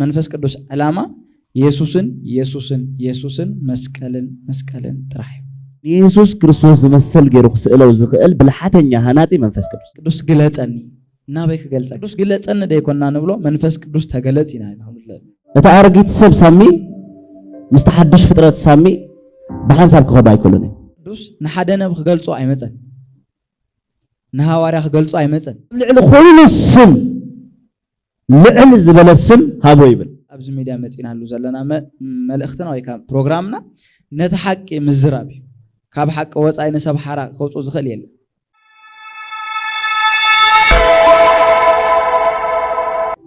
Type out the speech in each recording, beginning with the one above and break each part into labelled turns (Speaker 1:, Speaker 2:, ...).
Speaker 1: መንፈስ ቅዱስ ዓላማ ኢየሱስን መስቀልን ጥራሕ
Speaker 2: ኢየሱስ ክርስቶስ ዝመስል ገይሩ ክስእለው ዝኽእል ብልሓተኛ ሃናጺ መንፈስ ቅዱስ
Speaker 1: ግለጸኒ ናበይ ክገልጸ ቅዱስ ግለጸኒ ደይኮና ንብሎ መንፈስ ቅዱስ ተገለጽ ኢና
Speaker 2: እታ አርጊት ሰብ ሳሚ ምስተ ሓድሽ ፍጥረት ሳሚ ብሓንሳብ ክኸባ ኣይከሎን
Speaker 1: ቅዱስ ንሓደ ነብ ክገልጾ ኣይመጸን ንሃዋርያ ክገልጾ ኣይመጸን
Speaker 2: ልዕሊ ኩሉ ስም ልዕል ዝበለ ስም ሃቦ ይብል
Speaker 1: ኣብዚ ሚድያ መጺናሉ ዘለና መልእኽትና ወይ ካብ ፕሮግራምና ነቲ ሓቂ ምዝራብ እዩ ካብ ሓቂ ወጻኢ ንሰብ ሓራ ከውጾ ዝኽእል የለን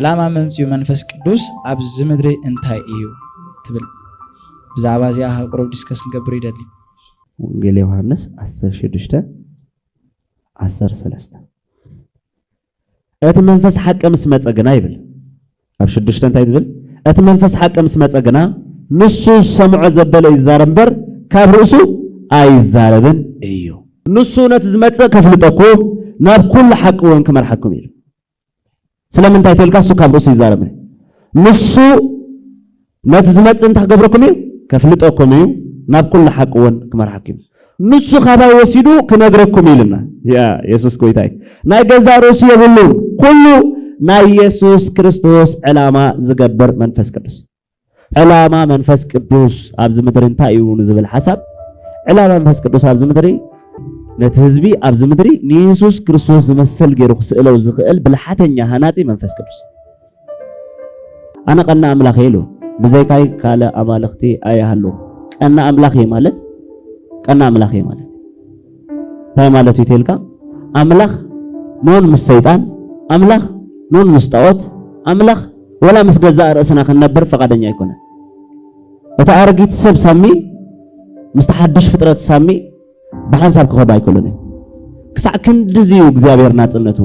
Speaker 1: ዓላማ መምጽኡ መንፈስ ቅዱስ ኣብዚ ምድሪ እንታይ እዩ ትብል ብዛዕባ እዚኣ ቁሩብ ዲስከስ ንገብር ይደሊ
Speaker 2: ወንጌል ዮሐንስ 16:13 እቲ መንፈስ ሓቂ ምስ መጸ ግና ይብል ኣብ 6 እንታይ ትብል እቲ መንፈስ ሓቂ ምስ መጸ ግና ንሱ ሰምዖ ዘበለ ይዛረብ እምበር ካብ ርእሱ ኣይዛረብን እዩ ንሱ ነቲ ዝመጸ ከፍልጠኩም ናብ ኩሉ ሓቂ እውን ክመርሐኩም እዩ ስለምንታይ ተልካ እሱ ካብ ርእሱ ይዛረብ ንሱ ነቲ ዝመጽ እንታይ ክገብረኩም እዩ ከፍልጠኩም እዩ ናብ ኩሉ ሓቂ እውን ክመርሐኩም ንሱ ካባይ ወሲዱ ክነግረኩም ኢልና ያ ኢየሱስ ጎይታይ ናይ ገዛ ርእሱ የብሉን ኩሉ ናይ ኢየሱስ ክርስቶስ ዓላማ ዝገብር መንፈስ ቅዱስ ዓላማ መንፈስ ቅዱስ ኣብዚ ምድሪ እንታይ እዩ ንዝብል ሓሳብ ዓላማ መንፈስ ቅዱስ ኣብዚ ምድሪ ነቲ ህዝቢ ኣብዚ ምድሪ ንኢየሱስ ክርስቶስ ዝመስል ገይሩ ክስእለው ዝኽእል ብልሓተኛ ሃናጺ መንፈስ ቅዱስ ኣነ ቀና ኣምላኽ ኢሉ ብዘይካይ ካለ ኣማልኽቲ ኣያሃሉ ቀና ኣምላኽ ማለት እንታይ ማለት እዩ ተልካ ኣምላኽ ኖን ምስ ሰይጣን ኣምላኽ ኖን ምስ ጣዖት ኣምላኽ ወላ ምስ ገዛእ ርእስና ክንነብር ፈቃደኛ ኣይኮነን እታ ኣርጊት ሰብ ሳሚ ምስተ ሓድሽ ፍጥረት ሳሚ ብሓንሳብ ክኸባ ኣይከሎን ክሳዕ ክንድዚ እግዚኣብሔር ናጽነቱ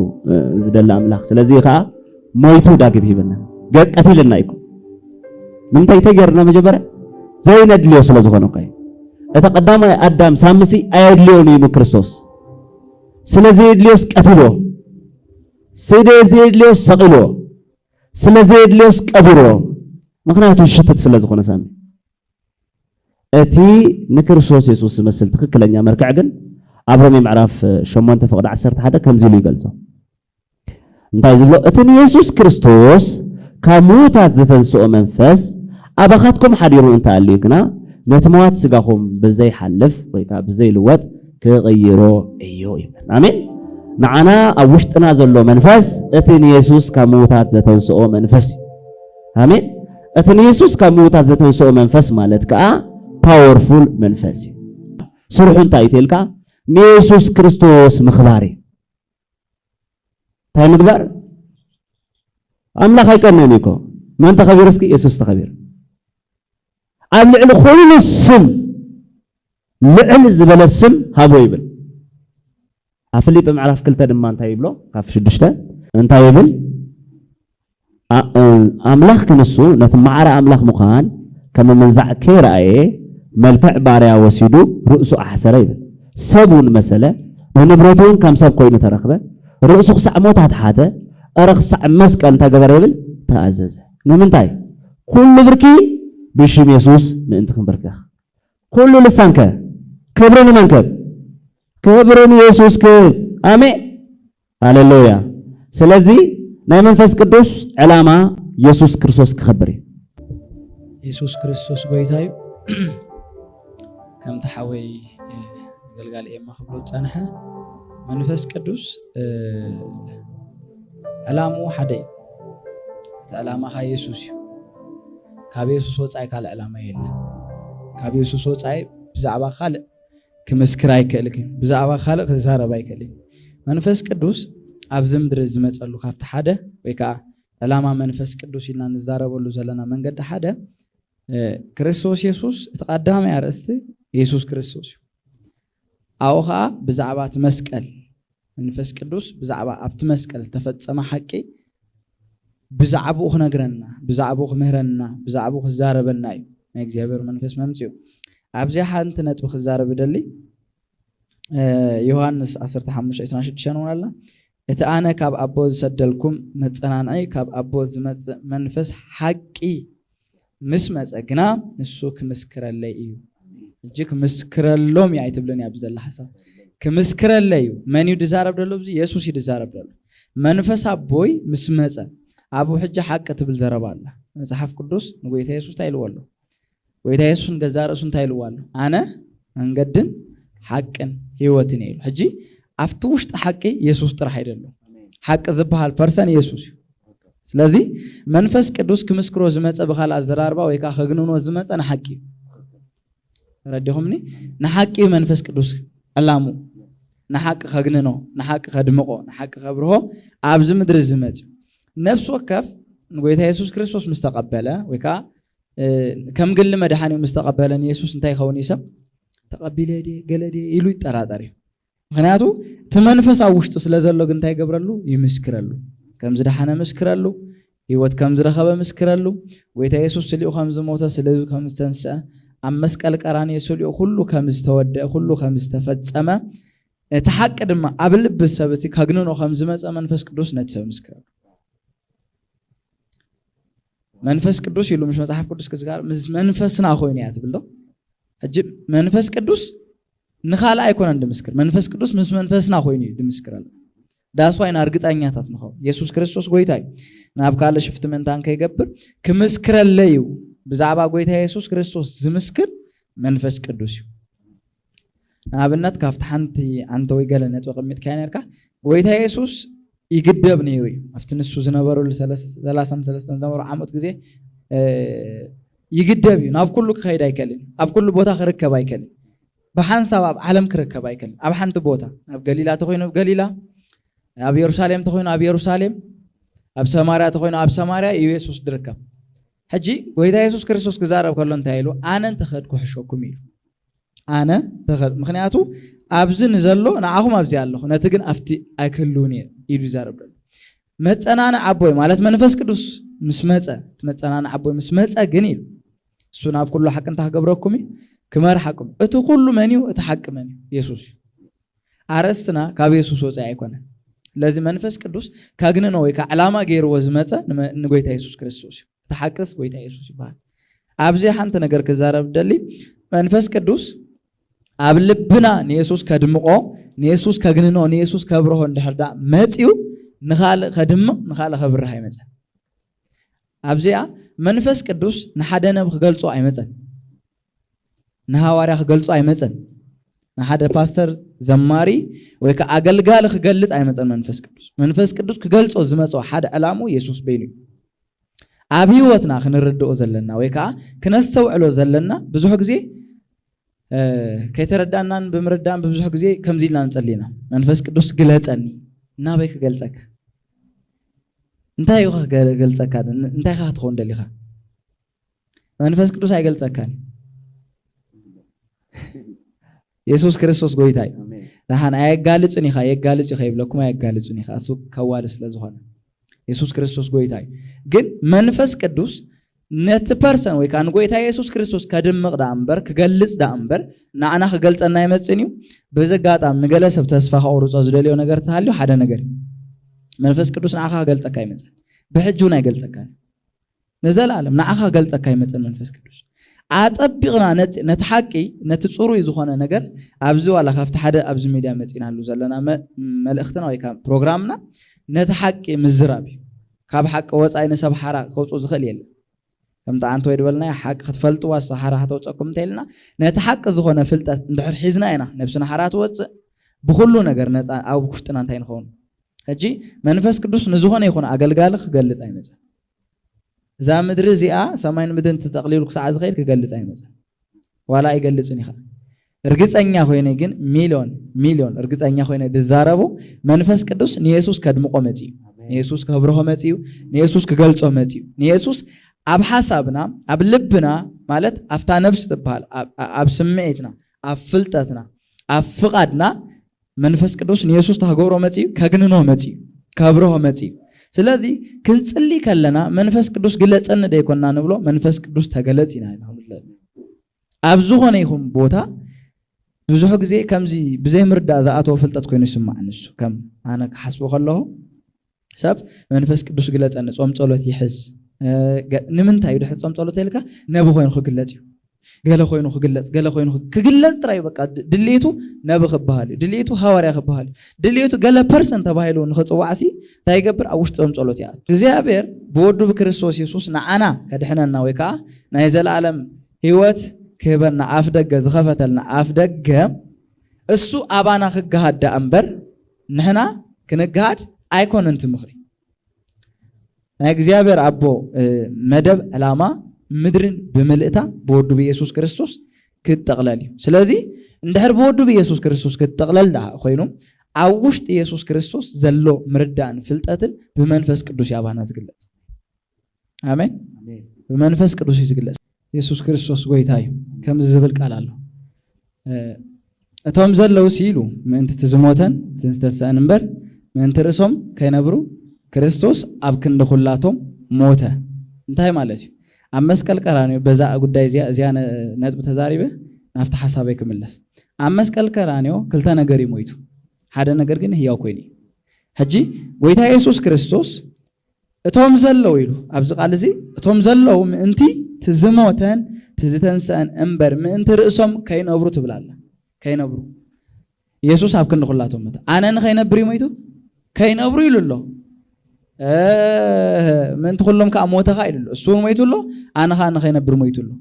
Speaker 2: ዝደለ ኣምላኽ ስለዚ ከዓ ሞይቱ ዳግም ሂበና ቀቲልና ይኩን ምንታይ ተገርና መጀመርያ ዘይነድልዮ ስለ ዝኾነ ቆይ እታ ቀዳማይ ኣዳም ሳምሲ ኣየድልዮን እዩ ክርስቶስ ስለዚ የድልዮስ ቀቲሎ ስለዚ የድልዮስ ሰቂሎ ስለዚ የድልዮስ ቀቢሮ ምክንያቱ ሽትት ስለ ዝኾነ ሳሚ እቲ ንክርስቶስ ኢየሱስ ዝመስል ትክክለኛ መርክዕ ግን ኣብ ሮሜ ምዕራፍ 8:11 ከምዚ ኢሉ ይገልጾ እንታይ ዝብሎ እቲ ኢየሱስ ክርስቶስ ካብ ሙታት ዝተንስኦ መንፈስ ኣባኻትኩም ሓዲሩ እንተኣልዩ ግና ነቲ ሞት ስጋኹም ብዘይሓልፍ ወይ ከዓ ብዘይልወጥ ክቕይሮ እዩ ይብል ኣሜን ንዓና ኣብ ውሽጥና ዘሎ መንፈስ እቲ ኢየሱስ ካብ ሙታት ዝተንስኦ መንፈስ ኣሜን እቲ ኢየሱስ ካብ ሙታት ዝተንስኦ መንፈስ ማለት ከዓ ፓወርፉል መንፈስ ስርሑ እንታይ ተልካ ኢየሱስ ክርስቶስ ምኽባር ታይ ምግባር ኣምላኽ ኣይቀነን ኢኮ መን ተኸቢር እስኪ ኢየሱስ ተኸቢር ኣብ ልዕሊ ኩሉ ስም ልዕል ዝበለ ስም ሃቦ ይብል ኣብ ፊልጵ ምዕራፍ 2 ድማ እንታይ ይብሎ ካብ 6 እንታይ ይብል ኣምላኽ ክንሱ ነቲ ማዕረ ኣምላኽ ምዃን ከም መንዛዕ ከይረአየ መልክዕ ባርያ ወሲዱ ርእሱ ኣሕሰረ ይብል ሰቡን መሰለ ብንብረቱን ከም ሰብ ኮይኑ ተረኽበ ርእሱ ክሳዕ ሞት ኣትሓተ ኣረ ክሳዕ መስቀል እንተገበረ ይብል ተኣዘዘ ንምንታይ ኩሉ ብርኪ ብሽም ኢየሱስ ምእንቲ ክንበርክኽ ኩሉ ልሳንከ ክብርን መንከብ ክብርን ኢየሱስ ኣሜን ሃሌሉያ ስለዚ ናይ መንፈስ ቅዱስ ዓላማ ኢየሱስ ክርስቶስ ክኸብር እዩ
Speaker 1: ኢየሱስ ክርስቶስ ጎይታ እዩ ከም ተሓወይ ገልጋል እየማ ክብሎ ጸንሐ መንፈስ ቅዱስ ዓላማው ሓደ እዩ እቲ ዓላማ ኢየሱስ እዩ ካብ ኢየሱስ ወጻኢ ካልእ ዓላማ የለን ካብ ኢየሱስ ወጻኢ ብዛዕባ ካልእ ክምስክር ኣይክእልን ብዛዕባ ካልእ ክዛረብ ኣይክእልን መንፈስ ቅዱስ ኣብዚ ምድሪ ዝመጸሉ ካብቲ ሓደ ወይ ከዓ ዓላማ መንፈስ ቅዱስ ኢልና ንዛረበሉ ዘለና መንገዲ ሓደ ክርስቶስ ኢየሱስ እቲ ቀዳማይ ኣርእስቲ ኢየሱስ ክርስቶስ እዩ ኣብኡ ከዓ ብዛዕባ እቲ መስቀል መንፈስ ቅዱስ ብዛዕባ ኣብቲ መስቀል ዝተፈጸመ ሓቂ ብዛዕባኡ ክነግረና ብዛዕባኡ ክምህረና ብዛዕባኡ ክዛረበና እዩ ናይ እግዚአብሔር መንፈስ መምጽኡ ኣብዚ ሓንቲ ነጥቢ ክዛረብ ይደሊ ዮሐንስ 15:26 ወላላ እተአነ ካብ አቦ ዝሰደልኩም መጸናናይ ካብ አቦ ዝመጽእ መንፈስ ሐቂ ምስ መጸግና ንሱ ክምስክረለይ እዩ እጂ ክምስክረሎም ያይትብለን ያብዘለ ሐሳብ ክምስክረለይ እዩ መን ይድዛረብ ደሎ ብዙ ኢየሱስ ይድዛረብ ደሎ መንፈስ አቦይ ምስ መጸ አቡ ሕጂ ሐቅ ትብል ዘረባላ መጽሐፍ ቅዱስ ንጎይታ ኢየሱስ ታይልወሎ ጎይታ ኢየሱስን ገዛረሱን ታይልዋሎ አነ መንገድን ሐቅን ህይወትን ይሉ ሕጂ አፍቱ ውሽጥ ሐቂ ኢየሱስ ጥራህ አይደለም ሐቅ ዝበሃል ፐርሰን ኢየሱስ ስለዚህ መንፈስ ቅዱስ ክምስክሮ ዝመጸ በኋላ አዘራርባ ወይ ካ ኸግኑኖ ዝመጸ ንሐቂ ረዲኹምኒ ንሐቂ መንፈስ ቅዱስ አላሙ ንሐቅ ኸግኑኖ ንሐቅ ኸድምቆ ንሐቅ ኸብርሆ አብዝ ምድር ዝመጽ ነፍስ ወከፍ ጎይታ ኢየሱስ ክርስቶስ ምስተቀበለ ወይ ካ ከም ግል መድኃኒው ምስተቀበለን ኢየሱስ እንታይ ኸውን ይሰብ ተቀቢለዲ ገለዲ ኢሉ ይጠራጠር ምክንያቱ ተመንፈሳው ውሽጥ ስለዘሎ ግን እንታይ ገብረሉ ይምስክረሉ ከም ዝደሓነ መስክረሉ ህይወት ከም ዝረኸበ መስክረሉ ጎይታ ኢየሱስ ስሊኡ ከም ዝሞተ ስለዚ ከም ዝተንስአ ኣብ መስቀል ቀራንዮ ስሊኡ ሁሉ ከም ዝተወደአ ሁሉ ከም ዝተፈጸመ እቲ ሐቅ ድማ ኣብ ልብ ሰብቲ ከግንኖ ከም ዝመጸ መንፈስ ቅዱስ ነቲ ሰብ መስክረሉ መንፈስ ቅዱስ ይሉ ምስ መጽሐፍ ቅዱስ ከዝጋር ምስ መንፈስና ኮይኑ ያ ትብሎ እጅ መንፈስ ቅዱስ ንኻላ አይኮነ እንደምስክር መንፈስ ቅዱስ ምስ መንፈስና ኮይኑ እንደምስክራል ዳስዋይና እርግጠኛታት ነው ኢየሱስ ክርስቶስ ጎይታይ ናብ ካለ ሽፍት መንታን ከይገብር ክምስክረለዩ ብዛዕባ ጎይታ ኢየሱስ ክርስቶስ ዝምስክር መንፈስ ቅዱስ ናብነት ካፍት ሓንቲ አንተ ወይ ገለ ነጥብ ቅሚት ካይነርካ ጎይታ ኢየሱስ ይግደብ ነይሩ አፍትንሱ ዝነበሩ 33 ዝነበሩ ዓመት ጊዜ ይግደብ ናብ ኩሉ ከይዳ አይከልን ኣብ ኩሉ ቦታ ክርከብ አይከልን በሐንሳብ ኣብ ዓለም ክርከብ አይከልን ኣብ ሓንቲ ቦታ ኣብ ገሊላ ተኮይኑ ኣብ ገሊላ ኣብ ኢየሩሳሌም ተኮይኑ ኣብ ኢየሩሳሌም ኣብ ሰማርያ ተኮይኑ ኣብ ሰማርያ ኢየሱስ ድርከብ ሕጂ ጎይታ ኢየሱስ ክርስቶስ ክዛረብ ከሎ እንታይ ኢሉ ኣነ እንተኸድኩ ሕሾኩም ኢሉ ኣነ ተኸድ ምክንያቱ ኣብዚ ንዘሎ ንዓኹም ኣብዚ ኣለኹ ነቲ ግን ኣብቲ ኣይክህልውን ኢሉ ይዛረብ ደሎ መጸናነ ዓቦይ ማለት መንፈስ ቅዱስ ምስ መጸ መጸናነ ዓቦይ ምስ መጸ ግን ኢሉ እሱ ናብ ኩሉ ሓቅ እንታገብረኩም ክመርሐኩም እቲ ኩሉ መንዩ እቲ ሓቅ መንዩ ኢየሱስ አረስና ካብ ኢየሱስ ወጻኢ ኣይኮነ ለዚ መንፈስ ቅዱስ ካግንኖ ወይ ከዓላማ ገይርዎ ዝመጸ ንጎይታ ኢየሱስ ክርስቶስ ተሐቅስ ጎይታ ኢየሱስ ይባል ኣብዚ ሓንቲ ነገር ክዛረብ ደሊ መንፈስ ቅዱስ ኣብ ልብና ንኢየሱስ ከድምቆ ንኢየሱስ ካግንኖ ንኢየሱስ ከብርሆ እንድሕርዳ መጽዩ ንኻል ከድምቅ ንኻል ከብርህ አይመጸ ኣብዚያ መንፈስ ቅዱስ ንሓደ ነብ ክገልጾ አይመጸን ንሃዋርያ ክገልጾ አይመጸን ንሓደ ፓስተር ዘማሪ ወይ ከአገልጋል ክገልጽ አይመጸን መንፈስ ቅዱስ ክገልጾ ዝመጾ ሓደ ዓላሙ ኢየሱስ በይኑ ኣብ ህይወትና ክንርድኦ ዘለና ወይ ከ ክነስተውዕሎ ዘለና ብዙሕ ግዜ ከይተረዳናን ብምርዳን ብዙሕ ግዜ ከምዚልና እንጸልይና መንፈስ ቅዱስ ግለጸኒ ናበይ ክገልጸካ እንታይ ይኸ ክገልጸካ እንታይ ክትኾን ደሊኻ መንፈስ ቅዱስ አይገልጸካን ኢየሱስ ክርስቶስ ጎይታይ ለሃና አይጋልጽኒ ኻ የጋልጽ ይኸይብለኩም አይጋልጽኒ ኻ እሱ ከዋል ስለዝሆነ ኢየሱስ ክርስቶስ ጎይታይ ግን መንፈስ ቅዱስ ነት ፐርሰን ወይ ካን ጎይታ ኢየሱስ ክርስቶስ ከድምቅ ዳምበር ክገልጽ ዳምበር ናዓና ክገልጸና ይመጽኒው በዘጋጣም ንገለሰብ ተስፋ ከውርጾ ዝደልዮ ነገር ተሃልዩ ሓደ ነገር መንፈስ ቅዱስ ናዓኻ ገልጸካ ይመጽን በሕጁና ይገልጸካ ነዘላለም ናዓኻ ገልጸካ ይመጽን መንፈስ ቅዱስ አጠብቅና ነቲ ሐቂ ነቲ ጽሩይ ዝኾነ ነገር ኣብዚ ዋላ ካፍቲ ሓደ ኣብዚ ሚድያ መጽናሉ ዘለና መልእኽትና ወይ ካብ ፕሮግራምና ነቲ ሐቂ ምዝራብ ካብ ሐቂ ወጻይ ንሰብ ሓራ ከውጾ ዝኽእል የለን ከምታ አንተ ወይ ድበልና ሐቅ ክትፈልጥዋ ሰሓራ ተውጸኩም እንተይልና ነቲ ሐቂ ዝኾነ ፍልጠት እንድሕር ሒዝና ኢና ነብስና ሓራ ትወጽእ ብኩሉ ነገር ነፃ ኣብ ውሽጥና እንታይ ንኸውን ሕጂ መንፈስ ቅዱስ ንዝኾነ ይኹን ኣገልጋሊ ክገልጽ አይመጽን እዛ ምድሪ እዚኣ ሰማይን ምድርን ተጠቕሊሉ ክሳዕ ዝኸይድ ክገልጽ አይመጽን ዋላ አይገልጽን ይኻ እርግጸኛ ኮይነ ግን ሚሊዮን እርግጸኛ ኮይነ ድዛረቡ መንፈስ ቅዱስ ንኢየሱስ ከድምቆ መጽዩ ንኢየሱስ ከብርሆ መጽዩ ንኢየሱስ ክገልጾ መጽዩ ንኢየሱስ ኣብ ሓሳብና ኣብ ልብና ማለት ኣፍታ ነፍስ ትበሃል ኣብ ስምዒትና ኣብ ፍልጠትና ኣብ ፍቓድና መንፈስ ቅዱስ ንኢየሱስ ተገብሮ መጽዩ ከግንኖ መጽዩ ከብርሆ መጽዩ ስለዚ ክንጽሊ ከለና መንፈስ ቅዱስ ግለጸን ደይኮና ንብሎ መንፈስ ቅዱስ ተገለጽ ኢና ኣብ ዝኾነ ይኹን ቦታ ብዙሕ ግዜ ከምዚ ብዘይ ምርዳእ ዝኣተወ ፍልጠት ኮይኑ ይስማዕ ንሱ ከም ኣነ ክሓስቦ ከለኹ ሰብ መንፈስ ቅዱስ ግለፀኒ ጾም ጸሎት ይሕዝ ንምንታይ እዩ ድሕሪ ጾም ጸሎት ኢልካ ነቢ ኮይኑ ክግለጽ እዩ ገለ ኮይኑ ክግለጽ ጥራይ በቃ ድሌቱ ነቢ ክበሃል እዩ ድሌቱ ሃዋርያ ክበሃል ድሌቱ ገለ ፐርሰን ተባሂሉ ንኽጽዋዕሲ እንታይ ይገብር ኣብ ውሽጢ ጾም ጸሎት ይኣቱ እግዚአብሔር ብወዱ ብክርስቶስ ኢየሱስ ንዓና ከድሕነና ወይ ከዓ ናይ ዘለዓለም ህይወት ክህበና ኣፍ ደገ ዝኸፈተልና ኣፍ ደገ እሱ ኣባና ክገሃድ ዳ እምበር ንሕና ክንገሃድ ኣይኮነን ትምኽሪ ናይ እግዚአብሔር ኣቦ መደብ ዕላማ ምድርን ብምልእታ ብወዱ ብኢየሱስ ክርስቶስ ክትጠቕለል እዩ ስለዚ እንድሕር ብወዱ ብኢየሱስ ክርስቶስ ክትጠቕለል ዳ ኮይኑ ኣብ ውሽጢ ኢየሱስ ክርስቶስ ዘሎ ምርዳእን ፍልጠትን ብመንፈስ ቅዱስ ኣባና ዝግለጽ ኣሜን ብመንፈስ ቅዱስ ዝግለጽ ኢየሱስ ክርስቶስ ጎይታ እዩ ከም ዝብል ቃል ኣሎ እቶም ዘለው ሲሉ ምእንቲ ትዝሞተን ትንስተሰአን እምበር ምእንቲ ርእሶም ከይነብሩ ክርስቶስ ኣብ ክንዲ ኩላቶም ሞተ እንታይ ማለት እዩ ኣብ መስቀል ቀራንዮ በዛ ጉዳይ እዚያ ነጥብ ተዛሪበ ናፍቲ ሓሳበይ ክምለስ ኣብ መስቀል ቀራንዮ ክልተ ነገር እዩ ሞይቱ ሓደ ነገር ግን ህያው ኮይኑ ሕጂ ጎይታ ኢየሱስ ክርስቶስ እቶም ዘለው ኢሉ ኣብዚ ቃል እዚ እቶም ዘለው ምእንቲ ትዝሞተን ትዝተንሰአን እምበር ምእንቲ ርእሶም ከይነብሩ ትብላለ ከይነብሩ ኢየሱስ ኣብ ክንዲ ኩላቶም ሞተ ኣነ ንኸይነብር እዩ ሞይቱ ከይነብሩ ኢሉ ኣሎ ምእንቲ ኩሎም ከዓ ሞተኻ ኢሉ ኣሎ እሱ ሞይቱ ኣሎ ኣነ ከዓ ንኸይነብር ሞይቱ ኣሎ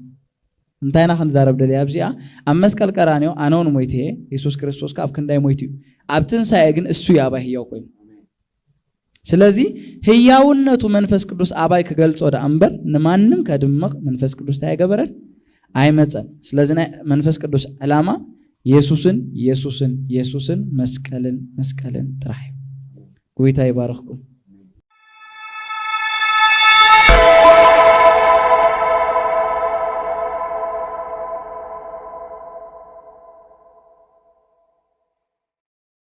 Speaker 1: እንታይና ክንዛረብ ደልያ ኣብዚኣ ኣብ መስቀል ቀራንዮ ኣነ እውን ሞይተ ኢየሱስ ክርስቶስ ከዓ ኣብ ክንዳይ ሞይቱ እዩ ኣብ ትንሳኤ ግን እሱ እዩ ኣባይ ህያው ኮይኑ ስለዚ ህያውነቱ መንፈስ ቅዱስ ኣባይ ክገልጾ ዳ እምበር ንማንም ከድምቕ መንፈስ ቅዱስ ታይገበረን ኣይመፀን ስለዚ ናይ መንፈስ ቅዱስ ዕላማ ኢየሱስን መስቀልን ጥራሕ እዩ ጎይታ ይባርኽኩም